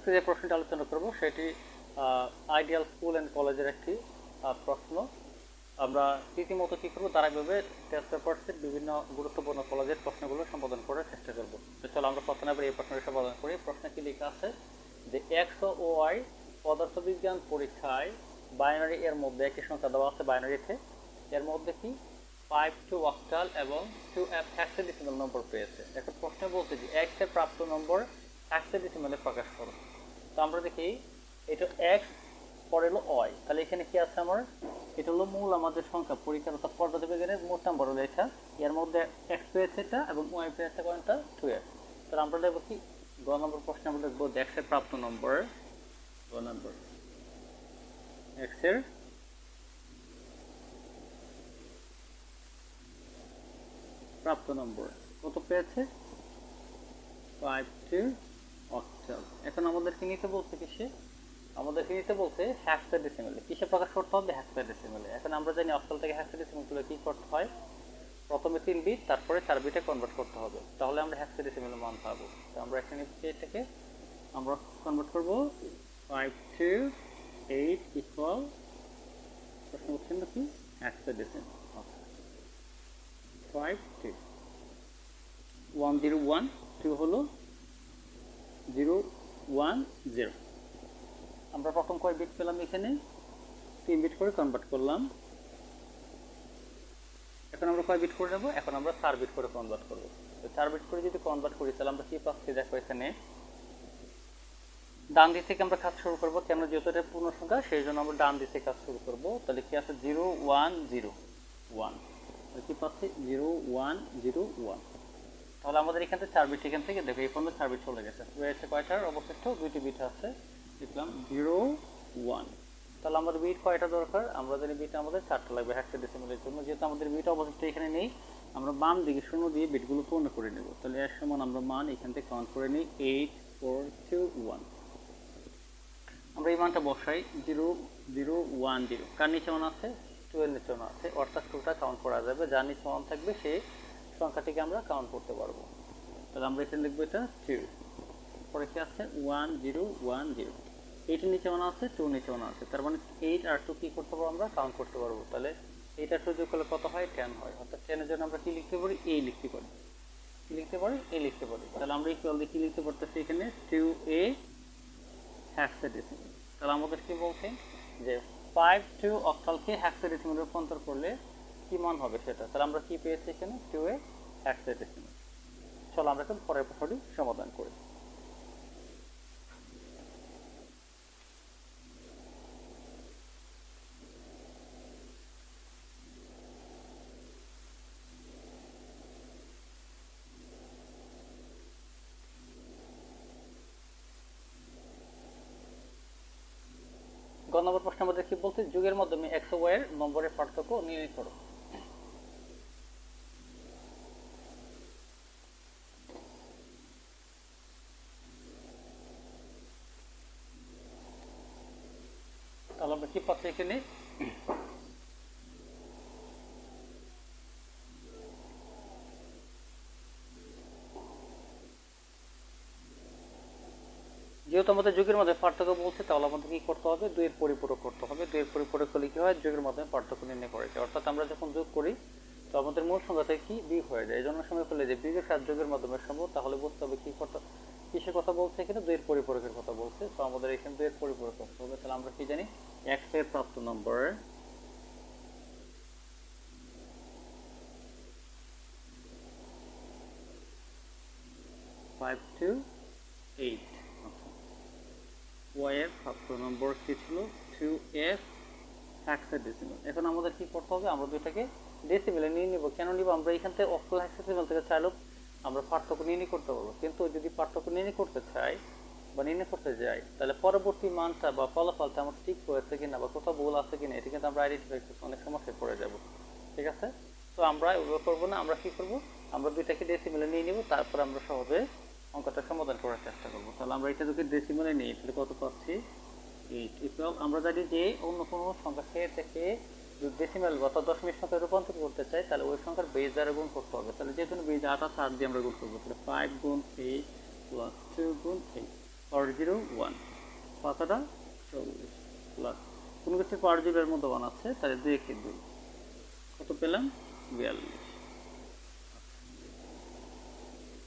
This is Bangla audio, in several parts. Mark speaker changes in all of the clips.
Speaker 1: আজকে যে প্রশ্নটি আলোচনা করব সেটি আইডিয়াল স্কুল অ্যান্ড কলেজের একটি প্রশ্ন। আমরা রীতিমতো কী করবো, ধারাবাহিকভাবে টেস্ট পেপারসের বিভিন্ন গুরুত্বপূর্ণ কলেজের প্রশ্নগুলো সম্পাদন করার চেষ্টা করব। তো চলো আমরা প্রথমে এই প্রশ্নটি সম্পাদন করি। প্রশ্নে কি লেখা আছে যে এক্স ও ওয়াই পদার্থবিজ্ঞান পরীক্ষায় বাইনারি এর মধ্যে একটি সংখ্যা দেওয়া আছে বাইনারিতে, এর মধ্যে কি 5 অক্টাল এবং 2 হেক্সাডেসিমাল নম্বর পেয়েছে। এখন প্রশ্নে বলতে যে এক্স এর প্রাপ্ত নম্বর হেক্সাডেসিমালে প্রকাশ করো। তো আমরা দেখি এটা এক্স, পরে হলো ওয়াই, তাহলে এখানে কি আছে আমার, এটা হলো মূল আমাদের সংখ্যা পরীক্ষার অর্থাৎ পদার্থবিজ্ঞানের মোট নাম্বার হলো এটা, এর মধ্যে এক্স পেয়েছে এটা এবং ওয়াই পেয়েছে কোনটা 2x। তাহলে আমরা দেখবো কি গ নম্বর প্রশ্নে আমরা দেখবো যে এক্স এর প্রাপ্ত নম্বর, গ নম্বর এক্স এর প্রাপ্ত নম্বর কত পেয়েছে, 5 অক্টাল। এখন আমাদেরকে নিতে বলছে কিসে, আমাদেরকে নিতে বলছে হেক্সাডেসিমালে। কিসে প্রকাশ করতে হবে, হেক্সাডেসিমালে। এখন আমরা জানি অক্টাল থেকে হেক্সাডেসিমাল তুলে কি করতে হয়, প্রথমে 3 বিট তারপরে 4 বিটে কনভার্ট করতে হবে, তাহলে আমরা হেক্সাডেসিমালের মান পাবো। তো আমরা এখানে এটাকে আমরা কনভার্ট করব 5 to 8 ইকুয়াল, প্রশ্ন হচ্ছে কি হেক্সাডেসিমাল। 5 to 101 2 হলো 010। আমরা প্রথম কয় বিট পেলাম, এখানে 3 বিট করে কনভার্ট করলাম। এখন আমরা কয় বিট করে নেব, এখন আমরা 4 বিট করে কনভার্ট করব। তো 4 বিট করে যদি কনভার্ট করি তাহলে আমরা কি পাচ্ছি দেখো, এখানে ডান দিক থেকে আমরা কাজ শুরু করব, কেন যেহেতু এটা পূর্ণ সংখ্যা সেই জন্য আমরা ডান দিক থেকে কাজ শুরু করব। তাহলে কি আছে 0101, কি পাচ্ছি 0101। তাহলে আমাদের এখান থেকে 4 বিট, এখান থেকে দেখো এই পর্যন্ত 4 বিট চলে গেছে, রয়েছে কয়টার অবশিষ্ট, 2টি বিট আছে, লিখলাম 01। তাহলে আমাদের বিট কয়টা দরকার, আমরা জানি বিট আমাদের 4টা লাগবে হেক্সাডেসিমালের জন্য। যেহেতু আমাদের বিট অবশিষ্ট এখানে নেই, আমরা বাম দিকে 0 দিয়ে বিটগুলো পূর্ণ করে নেব। তাহলে এর সমান আমরা মান এখান থেকে কাউন্ট করে নিই 8421। আমরা এই মানটা বসাই 0010, কার নিচে মান আছে, 2 এর নিচে মান আছে, অর্থাৎ 2টা কাউন্ট করা যাবে, যার নিচে মান থাকবে সেই সংখ্যাটিকে আমরা কাউন্ট করতে পারবো। তাহলে আমরা এখানে লিখবো এটা 2, পরে কি আছে 1010, 8 এর নিচে মান আছে, 2 নিচে মান আছে, তার মানে 8 আর 2 কি করতে পারবো, আমরা কাউন্ট করতে পারবো। তাহলে 8 আর 2 যোগ করলে কত হয়, 10 হয়। অর্থাৎ 10 এর জন্য আমরা কি লিখতে পারি, a লিখতে পারি, কি লিখতে পারি, a লিখতে পারি। তাহলে আমরা ইকুয়াল দিয়ে কি লিখতে পারতেছি, এখানে 2a হেক্সাডেসিমাল। তাহলে আমাদের কি বলছে যে 5 অক্টালকে হেক্সাডেসিমালে রূপান্তর করলে কি মান হবে সেটা। তাহলে আমরা কি পেয়েছি এখানে 2a হেক্সাডেসিমাল। চলো আমরা এখন পরের প্রশ্নটি সমাধান করি। গ নম্বর প্রশ্নের মধ্যে কি বলছে, যুগের মাধ্যমে এক্স ও ওয়াই এর নম্বরের পার্থক্য নির্ণয় করো। তাহলে আমরা কি পাচ্ছি এখানে, যেহেতু আমাদের যুগের মধ্যে পার্থক্য বলছে তাহলে আমাদের কি করতে হবে, 2 এর পরিপূরক করতে হবে। 2 এর পরিপূরক করলে কি হয়, যুগের মাধ্যমে পার্থক্য নির্ণয় করা যায়। অর্থাৎ আমরা যখন যোগ করি তো আমাদের মূল সংখ্যা থেকে কি বিয়োগ হয়ে যায়। এই জন্য সময় পেলে যে বিয়োগের সাথে যোগের মাধ্যমে সম্ভব, তাহলে বুঝতে হবে কি করতে, কিসের কথা বলছে এখানে, 2 এর পরিপূরকের কথা বলছে। তো আমাদের এখানে 2 এর পরিপূরক করতে হবে। তাহলে আমরা কি জানি, x এর প্রাপ্ত নম্বর 5 to 8, y এর প্রাপ্ত নম্বর কি ছিল 2f হেক্সাডেসিমাল। এখন আমাদের কি করতে হবে, আমরা দুইটাকে ডেসিমেলে নিয়ে নিব। কেন নিব, আমরা এখান থেকে অক্টাল হেক্সাডেসিমাল থেকে চাইলেও আমরা পার্থক্য নির্ণয় করতে পারবো, কিন্তু যদি পার্থক্য নির্ণয় করতে চাই বা নির্ণয় করতে যাই তাহলে পরবর্তী মানটা বা ফলাফলটা আমার ঠিক হয়েছে কিনা বা কোথাও ভুল আছে কিনা এটা কিন্তু আমরা আইডেন্টিফাই করতে অনেক সমস্যায় পড়ে যাব। ঠিক আছে, তো আমরা ওইভাবে করবো না, আমরা কি করব, আমরা দুইটাকে ডেসিমেলে নিয়ে নিব, তারপর আমরা সহজে অঙ্কটা সমাধান করার চেষ্টা করবো। তাহলে আমরা এটা যদি ডেসিমেলে নিই তাহলে কত পাচ্ছি, 8 ইকুয়াল, আমরা জানি যে অন্য কোনো সংখ্যাকে থেকে যদি ডেসিমেল অর্থাৎ দশমিক সংখ্যায় রূপান্তর করতে চাই তাহলে ওই সংখ্যার বেজ দ্বারা গুণ করতে হবে। তাহলে যে জন্য বেজ 8 আছে, 8 দিয়ে আমরা গুণ করবো। তাহলে 5 গুণ 8 প্লাস 2 গুণ 8, পাওয়ার 0 1 পাতাটা 40 প্লাস কোনো কিছু পার জিরোর মধ্যে 1 আছে, তাহলে 2 কে 2 কত পেলাম 42।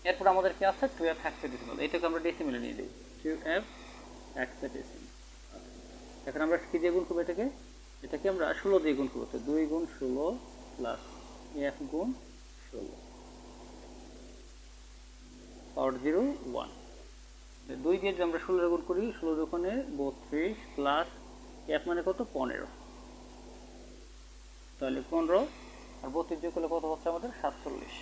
Speaker 1: এরপর আমাদের কি আছে 2f হেক্সাডেসিমাল, এটাকে আমরা ডেসিমেলে নিয়ে দিই 2f হেক্সাডেসিমাল। এখন আমরা কি দিয়ে গুণ করবো এটাকে আমরা 16 দিয়ে গুণ করবো, 2 গুণ 16 প্লাস f গুণ 16 পাওয়ার 0 1। 2 দিয়ে যদি আমরা 16 গুণ করি 16 দোকানে 32 প্লাস f মানে কত 15, তাহলে 15 আর 32 যোগ করলে কত হচ্ছে আমাদের 47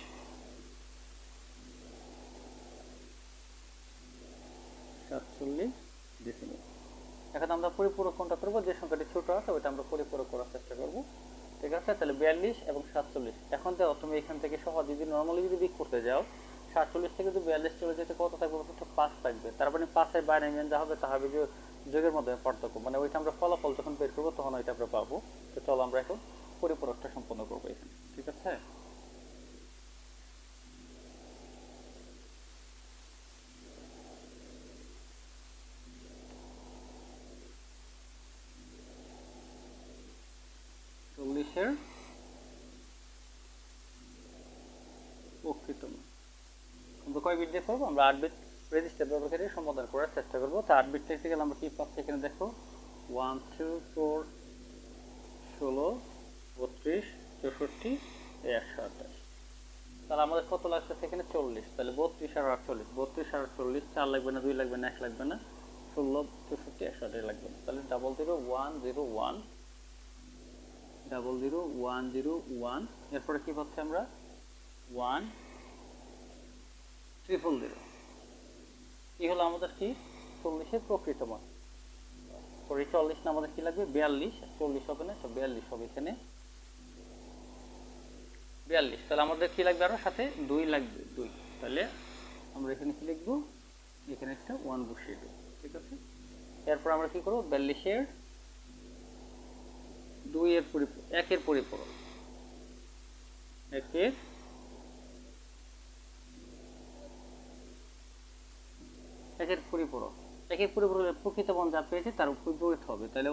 Speaker 1: ডেসিমেল। এখন আমরা পরিপূরক কোনটা করবো, যে সংখ্যাটি ছোট আছে ওইটা আমরা পরিপূরক করার চেষ্টা করব, ঠিক আছে। তাহলে 42 এবং 47, এখন দেখো তুমি এখান থেকে সহজ যদি নর্মালি যদি বিয়োগ করতে যাও 47 থেকে যদি 42 চলে যেতে কত থাকবে, 5 থাকবে, তার মানে 5-এর বাইরে নিয়ে যা হবে তা হবে যে যোগের মধ্যে পার্থক্য, মানে ওইটা আমরা ফলাফল যখন বের করবো তখন ওইটা আমরা পাবো। তো চলো আমরা এখন পরিপূরকটা সম্পন্ন করবো এখানে, ঠিক আছে। প্রকৃত মান আমরা কয় বিট দিয়ে করবো, আমরা 8 বিট রেজিস্টার ব্যবহার করে সমাধান করার চেষ্টা করবো। তো 8 বিট থেকে গেলে আমরা কি পাচ্ছি এখানে দেখো 1 2 4 16 32 64 128, তাহলে আমাদের কত লাগছে এখানে 40, তাহলে 32 আর 48, 32 আর 48 4 লাগবে না, 2 লাগবে না, 1 লাগবে না, 16 64 128 লাগবে না, তাহলে 00101 00101। এরপরে কি পাচ্ছি আমরা 1 000, কি হলো আমাদের কি 40-এর প্রকৃত মান। পরে 40 না আমাদের কি লাগবে 42, 40 হবে না, 42 হবে এখানে 42, তাহলে আমাদের কি লাগবে আরো সাথে 2 লাগবে 2, তাহলে আমরা এখানে কি লিখবো, এখানে একটা 1 বসিয়ে দেব, ঠিক আছে। এরপর আমরা কি করব 42-এর 2 এর পরিপূরক, 1 এর পরিপূরক, 1 এর পরিপূরক, 1 এর পরিপূরকের প্রকৃত মান যা পেয়েছে তার বিপরীত হবে, তাহলে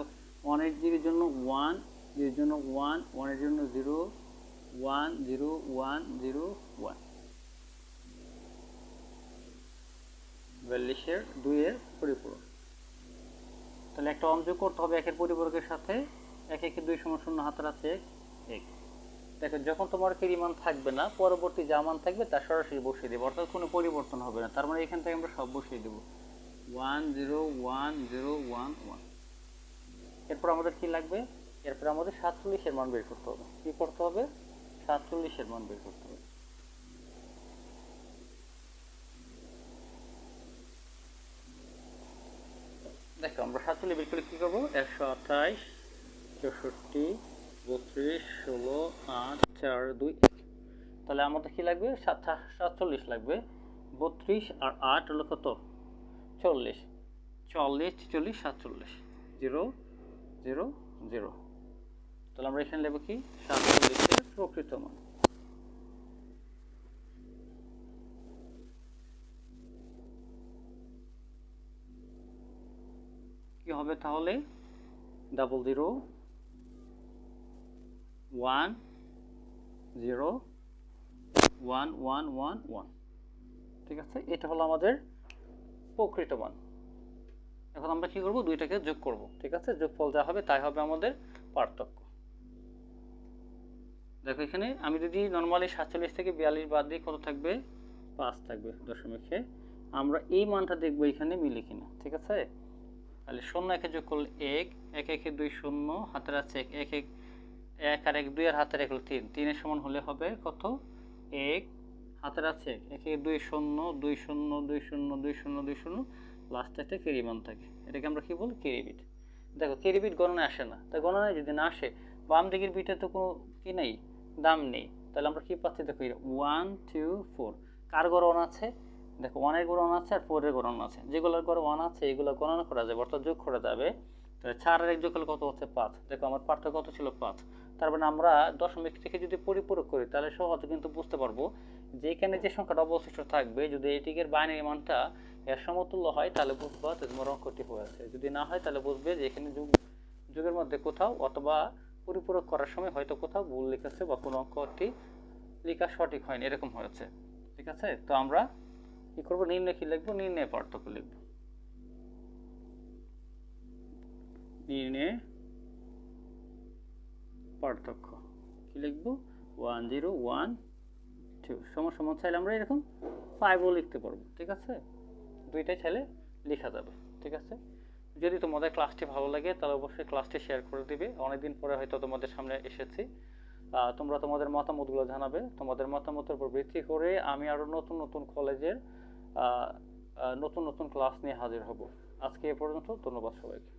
Speaker 1: 1 এর জন্য 1, 0 এর জন্য 1, 1 এর জন্য 0 1 0 1 0 1, 42-এর 2 এর পরিপূরক, তাহলে একটা যোগ করতে হবে 1 এর পরিপূরকের সাথে, 1 1 2 সমান 0 হাতের আছে 1। দেখো যখন তোমার কি মান থাকবে না, পরবর্তী যা মান থাকবে তা সরাসরি বসিয়ে দেব, অর্থাৎ কোনো পরিবর্তন হবে না, তার মানে এখান থেকে আমরা সব বসিয়ে দেব 1 0 1 0 1 1। এরপর আমাদের কি লাগবে, এরপর আমাদের 47-এর মান বের করতে হবে, কি করতে হবে 47-এর মান বের করতে হবে। দেখো আমরা 47 বের করে কি করব 128 64 32 16 8 4 2 1, তাহলে আমাদের কি লাগবে 47 লাগবে, 32 আর 8 হলো কত 40, 40 46 47 0 0 0, তাহলে আমরা এখানে লিখব কি 47-এর প্রকৃত মান। কি হবে তাহলে 00 1 0 1 1 1 1, ঠিক আছে, এটা হলো আমাদের প্রকৃত মান। এখন আমরা কি করব দুইটাকে যোগ করব, ঠিক আছে, যোগফল যা হবে তাই হবে আমাদের পার্থক্য। দেখো এখানে আমি যদি নরমালি 47 থেকে 42 বাদ দিই কত থাকবে 5 থাকবে দশমিকে, আমরা এই মানটা দেখব এখানে মিলে কিনা, ঠিক আছে। তাহলে 0 1 যোগ করলে 1 1 1 2 0 হাতের আছে 1 1 1 আর 1 2 আর হাতের 1 হলো 3, 3 এর সমান হলে হবে কত 1 হাতের আছে 1 1 2 0 2 0 2 0 2 0 2 0, লাস্টে একটা ক্যারি মান থাকে, এটাকে আমরা কি বলি ক্যারি বিট। দেখো ক্যারি বিট গণনায় আসে না, তাই গণনায় যদি না আসে বাম দিকের বিটে তো কোনো কি নেই, দাম নেই, তাহলে আমরা কি পাচ্ছি দেখো 1 2 4, কার গণনা আছে দেখো 1 এর গণনা আছে আর 4 এর গণনা আছে, যেগুলোর গড়ে 1 আছে এগুলো গণনা করা যাবে, অর্থাৎ যোগ করা যাবে, তাহলে 4 আর 1 যোগ করলে কত হচ্ছে 5, দেখো আমার পার্থক্য কত ছিল 5, তার মানে আমরা দশমিক থেকে যদি পরিপূরক করি তাহলে সহজে কিন্তু বুঝতে পারবো যেখানে যে সংখ্যাটা অবশিষ্ট থাকবে যদি এটিকের বাইনারি মানটা এর সমতুল্য হয় তাহলে বুঝবা যে তোমার অঙ্কটি হয়েছে, যদি না হয় তাহলে বুঝবে যে এখানে যুগের মধ্যে কোথাও অথবা পরিপূরক করার সময় হয়তো কোথাও ভুল লিখেছে বা কোনো অঙ্কটি লেখা সঠিক হয়নি, এরকম হয়েছে। ঠিক আছে, তো আমরা কি করব, নির্ণয় কি লিখবো, নির্ণয় পার্থক্য লিখব। নির্ণয় পার্থক্য কি লিখব, 1012 সমান সমান চাইলে আমরা এরকম 5ও লিখতে পারবো। ঠিক আছে, দুইটাই চাইলে লেখা যাবে। ঠিক আছে, যদি তোমাদের ক্লাসটি ভালো লাগে তাহলে অবশ্যই ক্লাসটি শেয়ার করে দিবে। অনেকদিন পরে হয়তো তোমাদের সামনে এসেছি, তোমরা তোমাদের মতামতগুলো জানাবে। তোমাদের মতামতের উপর ভিত্তি করে আমি আরও নতুন নতুন কলেজের নতুন নতুন ক্লাস নিয়ে হাজির হব। আজকে এ পর্যন্ত, ধন্যবাদ সবাইকে।